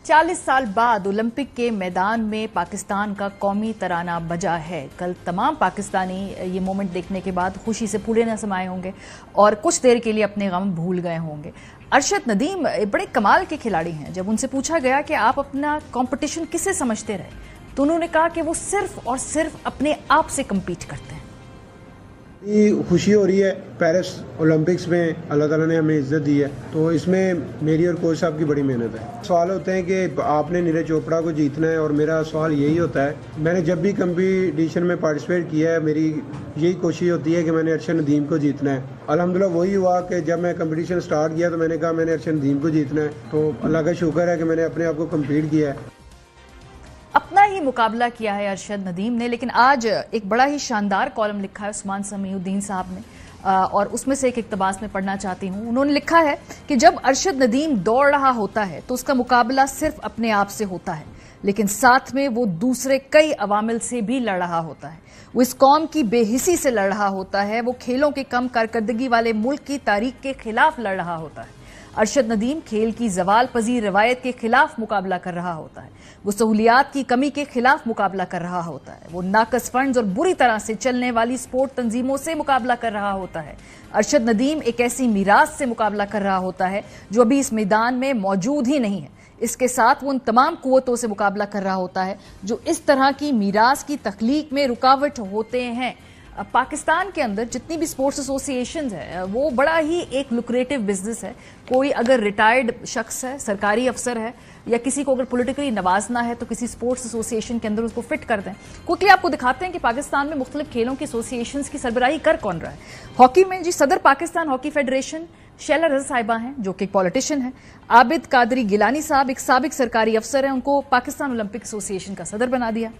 40 साल बाद ओलंपिक के मैदान में पाकिस्तान का कौमी तराना बजा है। कल तमाम पाकिस्तानी ये मोमेंट देखने के बाद खुशी से फूले न समाये होंगे और कुछ देर के लिए अपने गम भूल गए होंगे। अरशद नदीम बड़े कमाल के खिलाड़ी हैं। जब उनसे पूछा गया कि आप अपना कंपटीशन किससे समझते रहे, तो उन्होंने कहा कि वो सिर्फ और सिर्फ अपने आप से कम्पीट करते हैं। खुशी हो रही है, पेरिस ओलंपिक्स में अल्लाह ताला ने हमें इज्जत दी है, तो इसमें मेरी और कोच साहब की बड़ी मेहनत है। सवाल होते हैं कि आपने नीरज चोपड़ा को जीतना है, और मेरा सवाल यही होता है, मैंने जब भी कंपटीशन में पार्टिसिपेट किया है, मेरी यही कोशिश होती है कि मैंने अरशद नदीम को जीतना है। अल्हम्दुलिल्लाह वही हुआ कि जब मैं कंपटीशन स्टार्ट किया तो मैंने कहा मैंने अरशद नदीम को जीतना है, तो अल्लाह का शुक्र है कि मैंने अपने आप को कम्पीट किया है। अपना ही मुकाबला किया है अरशद नदीम ने, लेकिन आज एक बड़ा ही शानदार कॉलम लिखा है उस्मान समीउद्दीन साहब ने, और उसमें से एक इक्तबास में पढ़ना चाहती हूं। उन्होंने लिखा है कि जब अरशद नदीम दौड़ रहा होता है तो उसका मुकाबला सिर्फ अपने आप से होता है, लेकिन साथ में वो दूसरे कई अवामिल से भी लड़ रहा होता है। वो इस कौम की बेहिसी से लड़ रहा होता है, वो खेलों के कम कारकर्दगी वाले मुल्क की तारीख के खिलाफ लड़ रहा होता है। अरशद नदीम खेल की जवाल पजीर रवायत के खिलाफ मुकाबला कर रहा होता है, वो सहूलियात की कमी के खिलाफ मुकाबला कर रहा होता है, वो नाकस फंड्स और बुरी तरह से चलने वाली स्पोर्ट तंजीमों से मुकाबला कर रहा होता है। अरशद नदीम एक ऐसी मीरास से मुकाबला कर रहा होता है जो अभी इस मैदान में मौजूद ही नहीं है। इसके साथ वो उन तमाम कुव्वतों से मुकाबला कर रहा होता है जो इस तरह की मीरास की तख्लीक में रुकावट होते हैं। पाकिस्तान के अंदर जितनी भी स्पोर्ट्स एसोसिएशंस है वो बड़ा ही एक लुक्रेटिव बिजनेस है। कोई अगर रिटायर्ड शख्स है, सरकारी अफसर है, या किसी को अगर पॉलिटिकली नवाजना है तो किसी स्पोर्ट्स एसोसिएशन के अंदर उसको फिट कर दें। क्विकली आपको दिखाते हैं कि पाकिस्तान में मुख्तलिफ खेलों की एसोसिएशंस की सरबराही कर कौन रहा है। हॉकी में जी सदर पाकिस्तान हॉकी फेडरेशन शैला रज़ा साहिबा हैं, जो कि एक पॉलिटिशियन है। आबिद कादरी गिलानी साहब एक साबिक सरकारी अफसर हैं, उनको पाकिस्तान ओलंपिक एसोसिएशन का सदर बना दिया।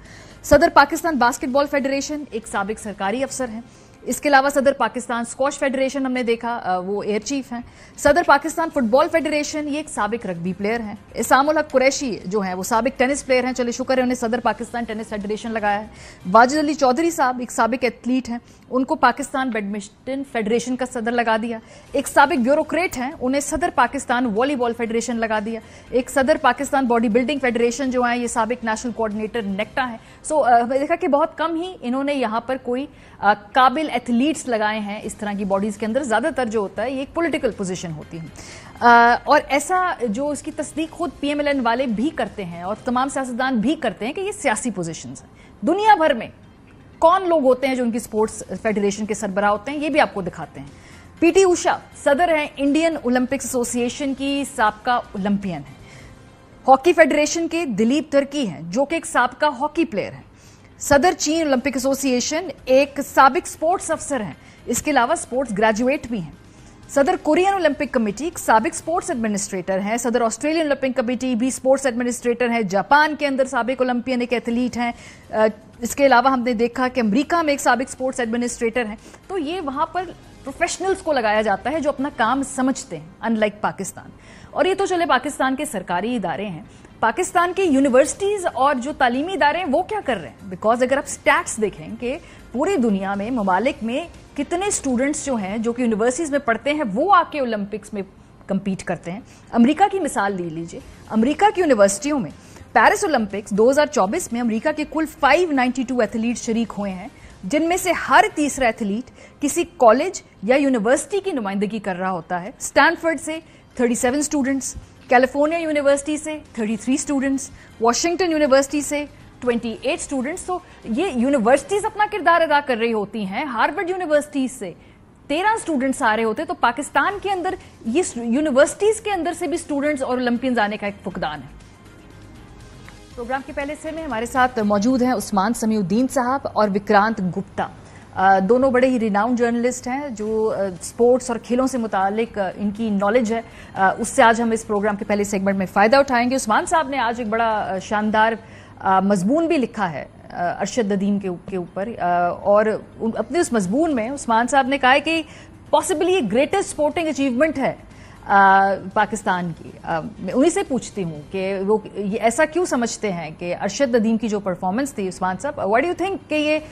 सदर पाकिस्तान बास्केटबॉल फेडरेशन एक साबिक सरकारी अफसर हैं। इसके अलावा सदर पाकिस्तान स्क्वॉश फेडरेशन हमने देखा, वो एयर चीफ हैं। सदर पाकिस्तान फुटबॉल फेडरेशन ये एक साबिक रग्बी प्लेयर हैं। इसामुल हक कुरैशी जो हैं वो साबिक टेनिस प्लेयर हैं, चले शुक्र है उन्हें सदर पाकिस्तान टेनिस फेडरेशन लगाया है। वाजिद अली चौधरी साहब एक साबिक एथलीट हैं, उनको पाकिस्तान बैडमिंटन फेडरेशन का सदर लगा दिया। एक साबिक ब्यूरोक्रेट हैं, उन्हें सदर पाकिस्तान वॉलीबॉल फेडरेशन लगा दिया। एक सदर पाकिस्तान बॉडी बिल्डिंग फेडरेशन जो है ये साबिक नेशनल कोऑर्डिनेटर नेक्टा है। सो देखा कि बहुत कम ही इन्होंने यहाँ पर कोई काबिल एथलीट्स लगाए हैं इस तरह की बॉडीज के अंदर। ज्यादातर जो होता है ये एक पॉलिटिकल पोजीशन होती है, और ऐसा जो इसकी तस्दीक खुद पीएमएलएन वाले भी करते हैं और तमाम सियासतदान भी करते हैं कि ये सियासी पोजीशंस हैं। दुनिया भर में कौन लोग होते हैं जो उनकी स्पोर्ट्स फेडरेशन के सरबराह होते हैं, ये भी आपको दिखाते हैं। पीटी उषा सदर हैं इंडियन ओलंपिक एसोसिएशन की, साबका ओलंपियन है। हॉकी फेडरेशन के दिलीप तुर्की हैं, जो कि एक साबका हॉकी प्लेयर है। सदर चीन ओलंपिक एसोसिएशन एक साबिक स्पोर्ट्स अफसर हैं, इसके अलावा स्पोर्ट्स ग्रेजुएट भी हैं। सदर कोरियन ओलंपिक कमेटी एक साबिक स्पोर्ट्स एडमिनिस्ट्रेटर हैं। सदर ऑस्ट्रेलियन ओलंपिक कमेटी भी स्पोर्ट्स एडमिनिस्ट्रेटर हैं। जापान के अंदर साबिक ओलंपियन एक एथलीट हैं। इसके अलावा हमने देखा कि अमेरिका में एक साबिक स्पोर्ट्स एडमिनिस्ट्रेटर हैं। तो ये वहां पर प्रोफेशनल्स को लगाया जाता है जो अपना काम समझते हैं, अनलाइक पाकिस्तान। और ये तो चले पाकिस्तान के सरकारी इदारे हैं, पाकिस्तान के यूनिवर्सिटीज और जो तालीमी इदारे हैं वो क्या कर रहे हैं। बिकॉज अगर आप स्टैट्स देखें कि पूरी दुनिया में ममालिक में कितने स्टूडेंट्स जो हैं जो कि यूनिवर्सिटीज में पढ़ते हैं वो आके ओलंपिक्स में कम्पीट करते हैं। अमेरिका की मिसाल ले लीजिए, अमेरिका की यूनिवर्सिटियों में पेरिस ओलंपिक्स 2024 में अमेरिका के कुल 592 एथलीट शरीक हुए हैं, जिनमें से हर तीसरा एथलीट किसी कॉलेज या यूनिवर्सिटी की नुमाइंदगी कर रहा होता है। स्टैनफोर्ड से 37 स्टूडेंट्स, कैलिफोर्निया यूनिवर्सिटी से 33 स्टूडेंट्स, वॉशिंगटन यूनिवर्सिटी से 28 स्टूडेंट्स। तो ये यूनिवर्सिटीज अपना किरदार अदा कर रही होती हैं। हार्वर्ड यूनिवर्सिटी से 13 स्टूडेंट्स आ रहे होते, तो पाकिस्तान के अंदर ये यूनिवर्सिटीज के अंदर से भी स्टूडेंट्स और ओलंपियंस आने का एक फुकदान है। प्रोग्राम के पहले हिस्से में हमारे साथ मौजूद हैं उस्मान समीउद्दीन साहब और विक्रांत गुप्ता। दोनों बड़े ही रिनाउंड जर्नलिस्ट हैं जो स्पोर्ट्स और खेलों से मुतालिक इनकी नॉलेज है, उससे आज हम इस प्रोग्राम के पहले सेगमेंट में फ़ायदा उठाएंगे। उस्मान साहब ने आज एक बड़ा शानदार मजमून भी लिखा है अरशद नदीम के ऊपर, और अपने उस मजमून में उस्मान साहब ने कहा है कि पॉसिबली ये ग्रेटेस्ट स्पोर्टिंग अचीवमेंट है पाकिस्तान की। मैं उन्हीं से पूछती हूँ कि वो ये ऐसा क्यों समझते हैं कि अरशद नदीम की जो परफॉर्मेंस थी, उस्मान साहब व्हाट डू यू थिंक कि ये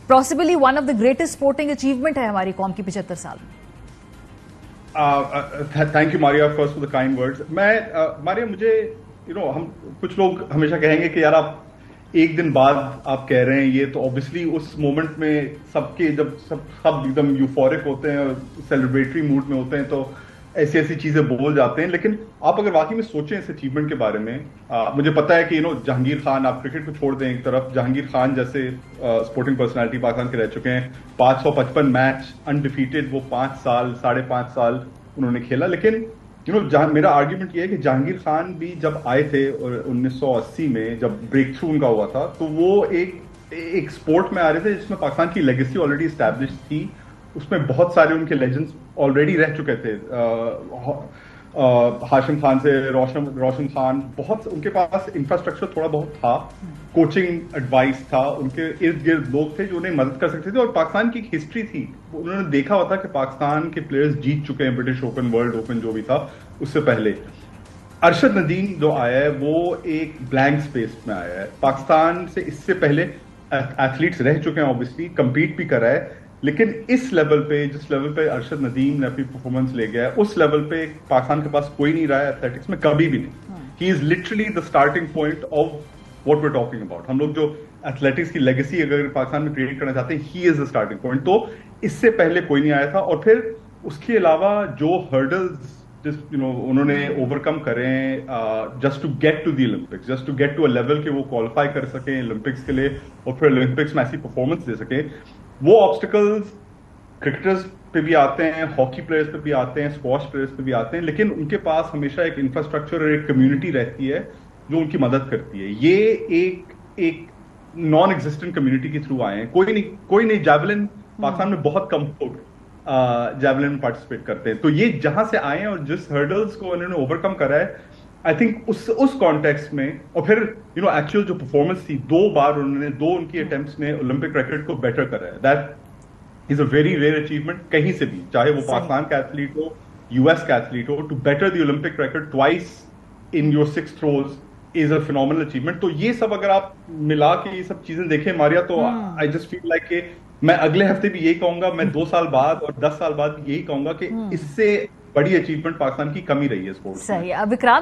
possibly one of the greatest sporting achievement है हमारी कौम की 75 साल में? Thank you Maria first for the kind words. Maria मुझे ہم کچھ لوگ ہمیشہ کہیں گے کہ یار آپ ایک دن بعد آپ کہہ رہے ہیں یہ، تو obviously اس مومنٹ میں سب کے جب سب ایک دم یوفورک ہوتے ہیں اور سیلیبریٹری موڈ میں ہوتے ہیں تو ایسی چیزیں بول جاتے ہیں. لیکن آپ اگر واقعی میں سوچیں اس اچیومنٹ کے بارے میں، مجھے پتا ہے کہ جہانگیر خان، آپ کرکٹ کو چھوڑ دیں ایک طرف، جہانگیر خان جیسے اسپورٹنگ پرسنالٹی پاکستان کے رہ چکے ہیں، 555 میچ انڈیفیٹڈ، وہ 5 سال 5.5 سال انہوں نے کھیلا. لیکن میرا آرگیومنٹ یہ ہے کہ جہانگیر خان بھی جب آئے تھے اور 1980 میں جب بریک تھرو ان کا ہوا تھا، تو وہ ایک سپورٹ میں آ رہے تھے جس میں پاکستان کی لیگیسی آلریڈی اسٹیبلش تھی. اس میں بہت سارے ان کے لیجنڈز آلریڈی رہ چکے تھے، ہاشم خان سے روشن خان، بہت ان کے پاس انفراسٹرکچر تھوڑا بہت تھا، کوچنگ ایڈوائس تھا، ان کے ارد گرد لوگ تھے جو انہیں مدد کر سکتے تھے. اور پاکستان کی ایک ہسٹری تھی، انہوں نے دیکھا ہوا تھا کہ پاکستان کے پلیئرز جیت چکے ہیں برٹش اوپن، ورلڈ اوپن جو بھی تھا اس سے پہلے. ارشد ندیم جو آیا ہے وہ ایک بلینک اسپیس میں آیا ہے. پاکستان سے اس سے پہلے ایتھلیٹس رہ چکے ہیں، اوبیسلی کمپیٹ بھی کر رہا ہے، لیکن اس لیول پہ، جس لیول پہ ارشد ندیم نے اپنی پرفارمنس لے گیا ہے، اس لیول پہ پاکستان کے پاس کوئی نہیں رہا ہے ایتھلیٹکس میں، کبھی بھی نہیں. He is literally the starting point of what we talking about. ہم لوگ جو ایتھلیٹکس کی لیگیسی اگر پاکستان میں کریٹ کرنا چاہتے ہیں، ہی از دا اسٹارٹنگ پوائنٹ. تو اس سے پہلے کوئی نہیں آیا تھا. اور پھر اس کے علاوہ جو ہرڈلز انہوں نے اوور کم کرے just to get to the Olympics, just to get to a level کہ وہ کوالیفائی کر سکیں اولمپکس کے لیے اور پھر اولمپکس میں ایسی پرفارمنس دے سکیں، وہ آبسٹیکلز کرکٹرز پہ بھی آتے ہیں، ہاکی پلیئرز پہ بھی آتے ہیں، اسکواش پلیئرز پہ بھی آتے ہیں، لیکن ان کے پاس ہمیشہ ایک انفراسٹرکچر اور ایک کمیونٹی رہتی ہے جو ان کی مدد کرتی ہے. یہ ایک نان ایگزسٹنٹ کمیونٹی کے تھرو آئے ہیں. کوئی نہیں جیولن پاکستان میں بہت کم لوگ جیولن میں پارٹیسپیٹ کرتے ہیں. تو یہ جہاں سے آئے ہیں اور جس ہرڈلز کو انہوں نے اوور کم کرا ہے، آئی تھنک اس کانٹیکسٹ میں، اور پھر ایکچوئل جو پرفارمنس تھی، 2 بار انہوں نے 2 ان کی اٹیمپٹس میں اولمپک ریکارڈ کو بیٹر کرا ہے. That is a very rare achievement کہیں سے بھی، چاہے وہ پاکستان کا ایتھلیٹ ہو، یو ایس کا ایتھلیٹ ہو. To better the Olympic record twice in your 6 throws is a phenomenal achievement. تو یہ سب اگر آپ ملا کے یہ سب چیزیں دیکھیں ماریا، تو آئی جسٹ فیل لائک کہ میں اگلے ہفتے بھی یہی کہوں گا، میں 2 سال بعد اور 10 سال بعد یہی کہوں گا کہ اس سے بڑی اچیومنٹ پاکستان کی کمی رہی ہے اسپورٹس میں. صحیح. اب وکرانت